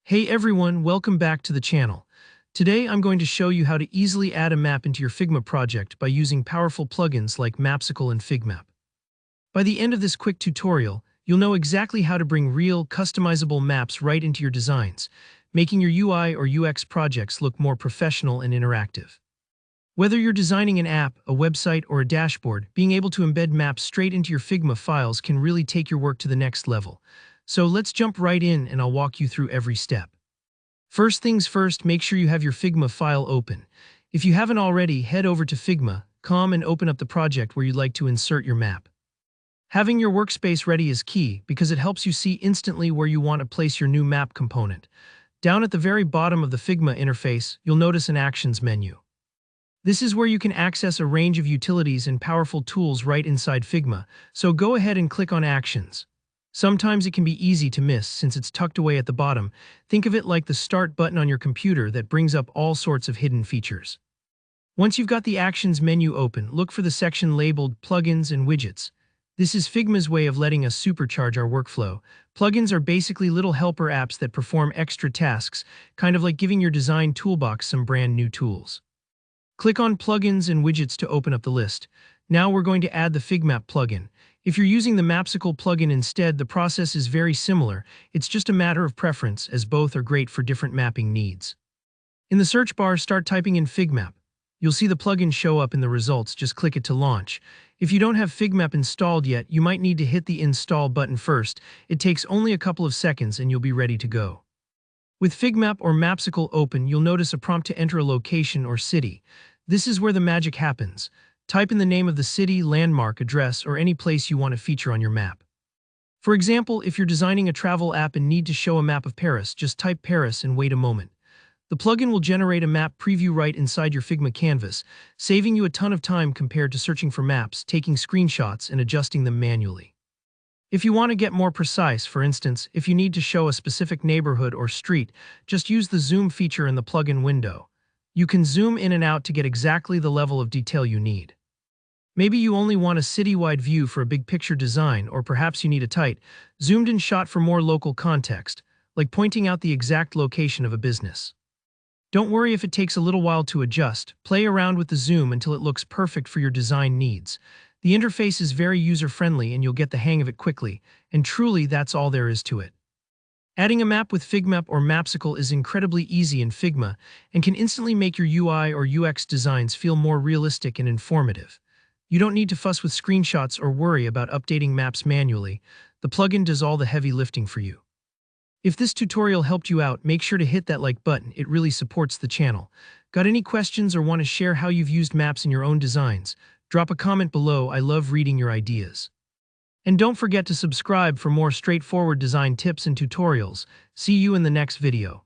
Hey everyone, welcome back to the channel. Today I'm going to show you how to easily add a map into your Figma project by using powerful plugins like Mapsicle and Figma. By the end of this quick tutorial, you'll know exactly how to bring real, customizable maps right into your designs, making your UI or UX projects look more professional and interactive. Whether you're designing an app, a website, or a dashboard, being able to embed maps straight into your Figma files can really take your work to the next level. So let's jump right in and I'll walk you through every step. First things first, make sure you have your Figma file open. If you haven't already, head over to Figma.com and open up the project where you'd like to insert your map. Having your workspace ready is key because it helps you see instantly where you want to place your new map component. Down at the very bottom of the Figma interface, you'll notice an Actions menu. This is where you can access a range of utilities and powerful tools right inside Figma, so go ahead and click on Actions. Sometimes it can be easy to miss since it's tucked away at the bottom. Think of it like the Start button on your computer that brings up all sorts of hidden features. Once you've got the Actions menu open, look for the section labeled Plugins and Widgets. This is Figma's way of letting us supercharge our workflow. Plugins are basically little helper apps that perform extra tasks, kind of like giving your design toolbox some brand new tools. Click on Plugins and Widgets to open up the list. Now we're going to add the Figmap plugin. If you're using the Mapsicle plugin instead, the process is very similar. It's just a matter of preference, as both are great for different mapping needs. In the search bar, start typing in Figmap. You'll see the plugin show up in the results. Just click it to launch. If you don't have Figmap installed yet, you might need to hit the Install button first. It takes only a couple of seconds and you'll be ready to go. With Figmap or Mapsicle open, you'll notice a prompt to enter a location or city. This is where the magic happens. Type in the name of the city, landmark, address, or any place you want to feature on your map. For example, if you're designing a travel app and need to show a map of Paris, just type Paris and wait a moment. The plugin will generate a map preview right inside your Figma canvas, saving you a ton of time compared to searching for maps, taking screenshots, and adjusting them manually. If you want to get more precise, for instance, if you need to show a specific neighborhood or street, just use the zoom feature in the plugin window. You can zoom in and out to get exactly the level of detail you need. Maybe you only want a citywide view for a big picture design, or perhaps you need a tight, zoomed-in shot for more local context, like pointing out the exact location of a business. Don't worry if it takes a little while to adjust. Play around with the zoom until it looks perfect for your design needs. The interface is very user-friendly and you'll get the hang of it quickly, and truly that's all there is to it. Adding a map with Figmap or Mapsicle is incredibly easy in Figma and can instantly make your UI or UX designs feel more realistic and informative. You don't need to fuss with screenshots or worry about updating maps manually. The plugin does all the heavy lifting for you. If this tutorial helped you out, make sure to hit that like button. It really supports the channel. Got any questions or want to share how you've used maps in your own designs? Drop a comment below. I love reading your ideas. And don't forget to subscribe for more straightforward design tips and tutorials. See you in the next video.